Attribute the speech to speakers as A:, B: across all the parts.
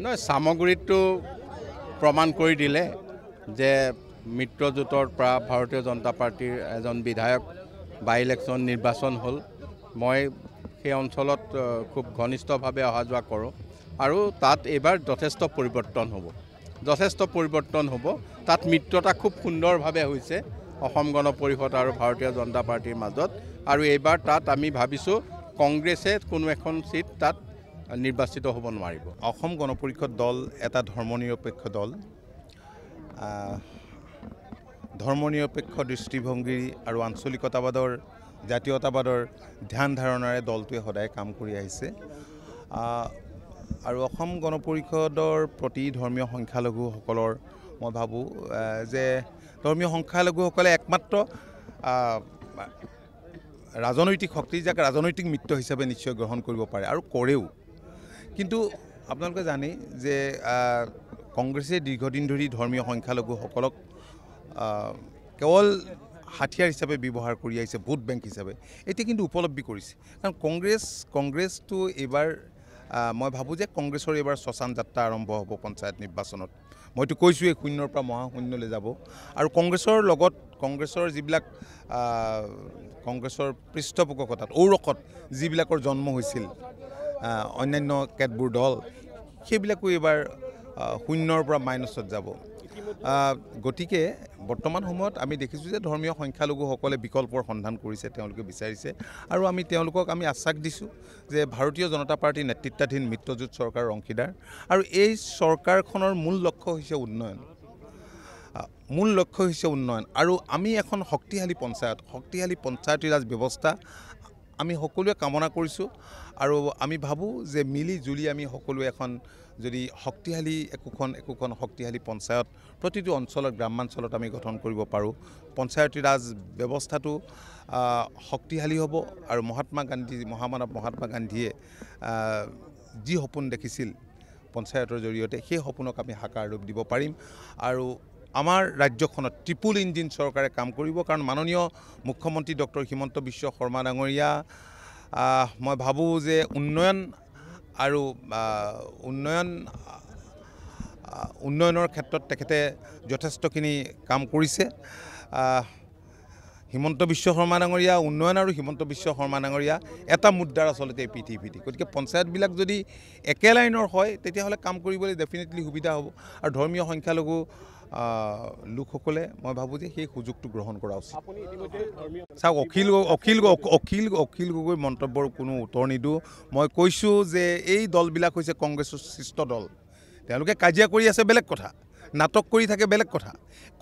A: নহয় সামগ্ৰীটো প্ৰমাণ কৰি দিলে যে মিত্ৰজোঁটৰ পৰা ভাৰতীয় জনতা পাৰ্টিৰ এজন বিধায়ক বাই ইলেকশ্যন নিৰ্বাচন হ'ল মই সেই অঞ্চলত খুব ঘনিষ্ঠভাৱে অহা যোৱা কৰোঁ আৰু তাত এইবাৰ যথেষ্ট পৰিৱৰ্তন হ'ব তাত মিত্ৰতা খুব সুন্দৰভাৱে হৈছে অসম গণ পৰিষদ আৰু ভাৰতীয় জনতা পাৰ্টিৰ মাজত আৰু এইবাৰ তাত আমি ভাবিছোঁ কংগ্ৰেছে কোনো এখন সিট তাত নিৰ্বাচিত হ'ব নোৱাৰিব।
B: অসম গণ পৰিষদ দল এটা ধৰ্মনিৰপেক্ষ দল ধৰ্মনিৰপেক্ষ দৃষ্টিভংগী আৰু আঞ্চলিকতাবাদৰ জাতীয়তাবাদৰ ধ্যান ধাৰণাৰে দলটোৱে সদায় কাম কৰি আহিছে আৰু অসম গণ পৰিষদৰ প্ৰতি ধৰ্মীয় সংখ্যালঘুসকলৰ মই ভাবোঁ যে ধৰ্মীয় সংখ্যালঘুসকলে একমাত্ৰ ৰাজনৈতিক শক্তি যাক ৰাজনৈতিক মিত্ৰ হিচাপে নিশ্চয় গ্ৰহণ কৰিব পাৰে আৰু কৰেও কিন্তু আপোনালোকে জানে যে কংগ্ৰেছে দীৰ্ঘদিন ধৰি ধৰ্মীয় সংখ্যালঘুসকলক কেৱল হাতিয়াৰ হিচাপে ব্যৱহাৰ কৰি আহিছে ভোট বেংক হিচাপে এতিয়া কিন্তু উপলব্ধি কৰিছে কাৰণ কংগ্ৰেছটো এইবাৰ মই ভাবোঁ যে কংগ্ৰেছৰ এইবাৰ শ্মশান যাত্ৰা আৰম্ভ হ'ব পঞ্চায়ত নিৰ্বাচনত মইতো কৈছোঁৱেই শূন্যৰ পৰা মহাশূন্যলৈ যাব আৰু কংগ্ৰেছৰ লগত কংগ্ৰেছৰ যিবিলাক কংগ্ৰেছৰ পৃষ্ঠপোষকতাত ঔৰসত যিবিলাকৰ জন্ম হৈছিল অন্যান্য কেতবোৰ দল সেইবিলাকো এইবাৰ শূন্যৰ পৰা মাইনাছত যাব গতিকে বৰ্তমান সময়ত আমি দেখিছোঁ যে ধৰ্মীয় সংখ্যালঘুসকলে বিকল্পৰ সন্ধান কৰিছে তেওঁলোকে বিচাৰিছে আৰু আমি তেওঁলোকক আমি আশ্বাস দিছোঁ যে ভাৰতীয় জনতা পাৰ্টীৰ নেতৃত্বাধীন মিত্ৰজোঁট চৰকাৰৰ অংশীদাৰ আৰু এই চৰকাৰখনৰ মূল লক্ষ্য হৈছে উন্নয়ন আৰু আমি এখন শক্তিশালী পঞ্চায়তী ৰাজ ব্যৱস্থা আমি সকলোৱে কামনা কৰিছোঁ আৰু আমি ভাবোঁ যে মিলি জুলি আমি সকলোৱে এখন যদি শক্তিশালী একোখন শক্তিশালী পঞ্চায়ত প্ৰতিটো অঞ্চলত গ্ৰামাঞ্চলত আমি গঠন কৰিব পাৰোঁ পঞ্চায়তী ৰাজ ব্যৱস্থাটো শক্তিশালী হ'ব আৰু মহামানৱ মহাত্মা গান্ধীয়ে যি সপোন দেখিছিল পঞ্চায়তৰ জৰিয়তে সেই সপোনক আমি সাকাৰ ৰূপ দিব পাৰিম আৰু আমাৰ ৰাজ্যখনত ট্ৰিপুল ইঞ্জিন চৰকাৰে কাম কৰিব কাৰণ মাননীয় মুখ্যমন্ত্ৰী ডক্টৰ হিমন্ত বিশ্ব শৰ্মা ডাঙৰীয়া মই ভাবোঁ যে উন্নয়নৰ ক্ষেত্ৰত তেখেতে যথেষ্টখিনি কাম কৰিছে হিমন্ত বিশ্ব শৰ্মা ডাঙৰীয়া উন্নয়ন আৰু হিমন্ত বিশ্ব শৰ্মা ডাঙৰীয়া এটা মুদ্ৰাৰ আচলতে পিঠি গতিকে পঞ্চায়তবিলাক যদি একে লাইনৰ হয় তেতিয়াহ'লে কাম কৰিবলৈ ডেফিনেটলি সুবিধা হ'ব আৰু ধৰ্মীয় সংখ্যালঘু লোকসকলে মই ভাবোঁ যে সেই সুযোগটো গ্ৰহণ কৰা উচিত চাওক অখিল গগৈ মন্তব্যৰ কোনো উত্তৰ নিদিওঁ মই কৈছোঁ যে এই দলবিলাক হৈছে কংগ্ৰেছৰ সৃষ্ট দল তেওঁলোকে কাজিয়া কৰি আছে বেলেগ কথা নাটক কৰি থাকে বেলেগ কথা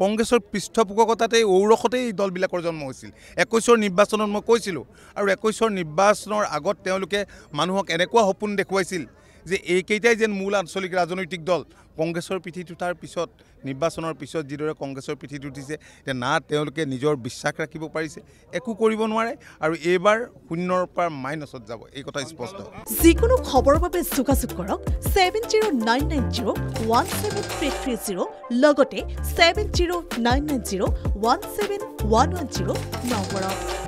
B: কংগ্ৰেছৰ পৃষ্ঠপোষকতাতে ঔৰসতেই এই দলবিলাকৰ জন্ম হৈছিল 21ৰ নিৰ্বাচনত মই কৈছিলোঁ আৰু 21ৰ নিৰ্বাচনৰ আগত তেওঁলোকে মানুহক এনেকুৱা সপোন দেখুৱাইছিল যে এইকেইটাই যেন মূল আঞ্চলিক ৰাজনৈতিক দল কংগ্ৰেছৰ পিঠিত উঠাৰ পিছত নিৰ্বাচনৰ পিছত যিদৰে কংগ্ৰেছৰ পিঠিত উঠিছে যে না তেওঁলোকে নিজৰ বিশ্বাস ৰাখিব পাৰিছে একো কৰিব নোৱাৰে আৰু এইবাৰ শূন্যৰ পৰা মাইনাছত যাব এই কথা স্পষ্ট
C: যিকোনো খবৰৰ বাবে যোগাযোগ কৰক 7099017330 লগতে 7099017110 নম্বৰত